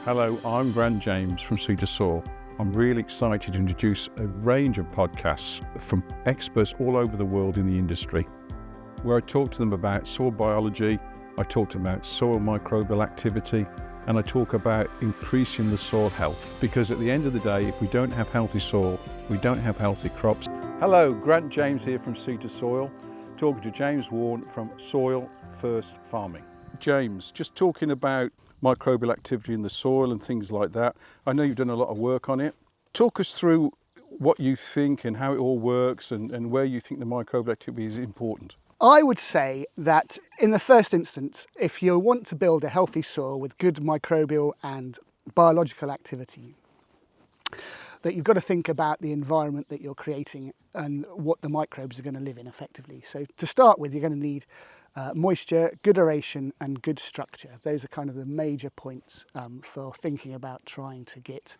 Hello, I'm James from Sea2Soil. I'm really excited to introduce a range of podcasts from experts all over the world in the industry, where I talk to them about soil biology, I talk to them about soil microbial activity, and I talk about increasing the soil health. Because at the end of the day, if we don't have healthy soil, we don't have healthy crops. Hello, Grant James here from Sea2Soil, talking to James Warne from Soil First Farming. James, just talking about microbial activity in the soil and things like that. I know you've done a lot of work on it. Talk us through what you think and how it all works and where you think the microbial activity is important. I would say that in the first instance, if you want to build a healthy soil with good microbial and biological activity, that you've got to think about the environment that you're creating and what the microbes are going to live in effectively. So to start with, you're going to need moisture, good aeration and good structure. Those are kind of the major points for thinking about trying to get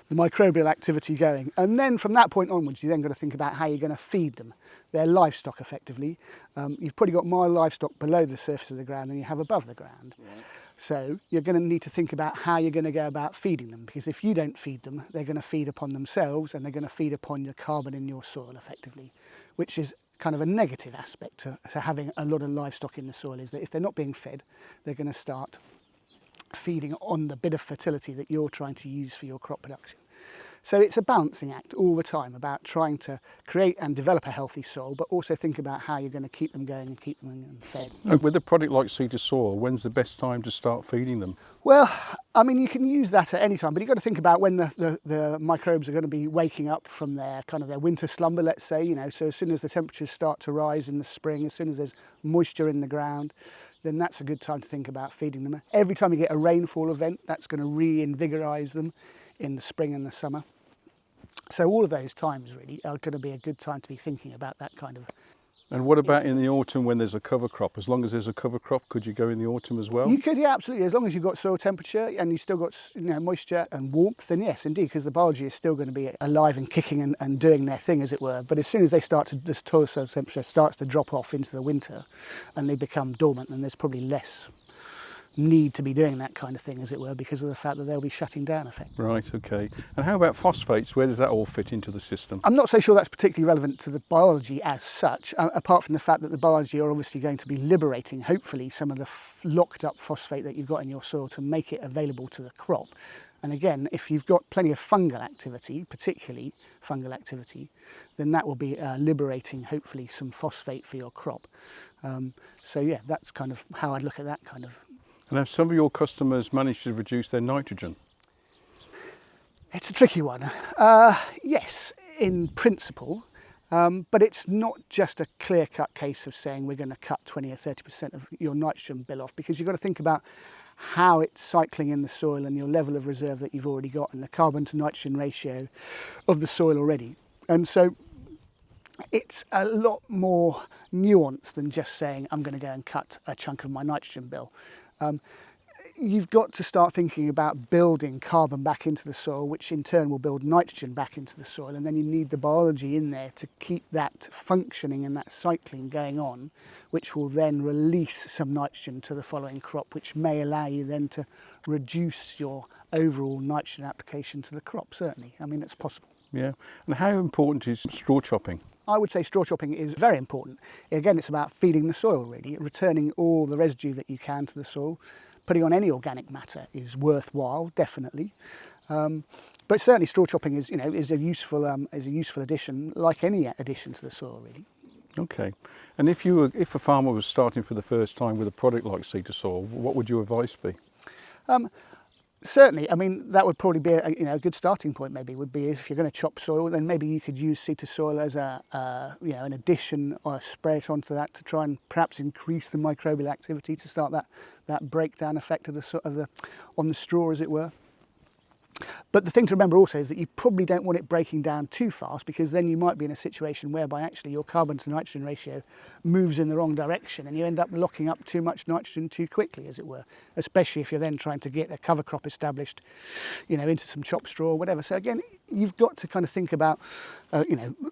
the microbial activity going. And then from that point onwards, you then got to think about how you're going to feed them. They're livestock effectively. You've probably got more livestock below the surface of the ground than you have above the ground. Right. So you're going to need to think about how you're going to go about feeding them, because if you don't feed them, they're going to feed upon themselves and they're going to feed upon your carbon in your soil effectively, which is kind of a negative aspect to having a lot of livestock in the soil, is that if they're not being fed, they're going to start feeding on the bit of fertility that you're trying to use for your crop production. So it's a balancing act all the time about trying to create and develop a healthy soil, but also think about how you're going to keep them going and keep them fed. And with a product like Sea2Soil, when's the best time to start feeding them? Well, I mean, you can use that at any time, but you've got to think about when the microbes are going to be waking up from their kind of their winter slumber, let's say, so as soon as the temperatures start to rise in the spring, as soon as there's moisture in the ground, then that's a good time to think about feeding them. Every time you get a rainfall event, that's going to reinvigorize them in the spring and the summer. So all of those times really are going to be a good time to be thinking about that kind of. And what about in the autumn when there's a cover crop? As long as there's a cover crop, could you go in the autumn as well? You could, yeah, absolutely. As long as you've got soil temperature and you've still got moisture and warmth, then yes, indeed, because the biology is still going to be alive and kicking and doing their thing, as it were. But as soon as they this soil temperature starts to drop off into the winter and they become dormant, then there's probably less need to be doing that kind of thing, as it were, because of the fact that they'll be shutting down effectively. Right, okay. And how about phosphates? Where does that all fit into the system? I'm not so sure that's particularly relevant to the biology as such, apart from the fact that the biology are obviously going to be liberating, hopefully, some of the locked up phosphate that you've got in your soil to make it available to the crop. And again, if you've got plenty of fungal activity, particularly fungal activity, then that will be liberating, hopefully, some phosphate for your crop. So yeah, that's kind of how I'd look at that kind of. And have some of your customers managed to reduce their nitrogen? It's a tricky one. Yes, in principle, but it's not just a clear-cut case of saying we're going to cut 20 or 30% of your nitrogen bill off, because you've got to think about how it's cycling in the soil and your level of reserve that you've already got and the carbon to nitrogen ratio of the soil already. And so it's a lot more nuanced than just saying I'm going to go and cut a chunk of my nitrogen bill. You've got to start thinking about building carbon back into the soil, which in turn will build nitrogen back into the soil, and then you need the biology in there to keep that functioning and that cycling going on, which will then release some nitrogen to the following crop, which may allow you then to reduce your overall nitrogen application to the crop, certainly. I mean, it's possible. Yeah. And how important is straw chopping? I would say straw chopping is very important. Again, it's about feeding the soil, really, returning all the residue that you can to the soil. Putting on any organic matter is worthwhile, definitely. But certainly straw chopping is a useful addition, like any addition to the soil, really. Okay. And if a farmer was starting for the first time with a product like Sea2Soil, what would your advice be? Certainly, I mean, that would probably be a good starting point. Maybe would be if you're going to chop soil, then maybe you could use Sea2Soil as an addition, or spray it onto that to try and perhaps increase the microbial activity to start that breakdown effect on the straw, as it were. But the thing to remember also is that you probably don't want it breaking down too fast, because then you might be in a situation whereby actually your carbon to nitrogen ratio moves in the wrong direction and you end up locking up too much nitrogen too quickly, as it were, especially if you're then trying to get a cover crop established, into some chopped straw or whatever. So again, you've got to kind of think about,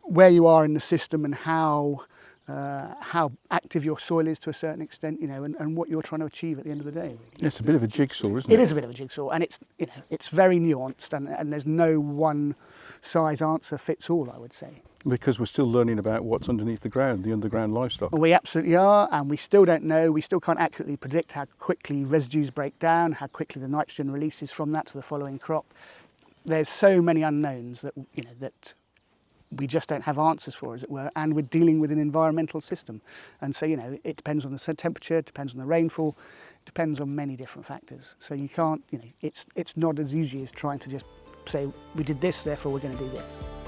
where you are in the system and how how active your soil is to a certain extent, and what you're trying to achieve at the end of the day. It's a bit of a jigsaw, isn't it? It is a bit of a jigsaw, and it's very nuanced, and there's no one size answer fits all, I would say. Because we're still learning about what's underneath the ground, the underground livestock. We absolutely are, and we still don't know. We still can't accurately predict how quickly residues break down, how quickly the nitrogen releases from that to the following crop. There's so many unknowns that that we just don't have answers for, as it were, and we're dealing with an environmental system. And so, it depends on the temperature, it depends on the rainfall, it depends on many different factors. So you can't, it's not as easy as trying to just say, we did this, therefore we're going to do this.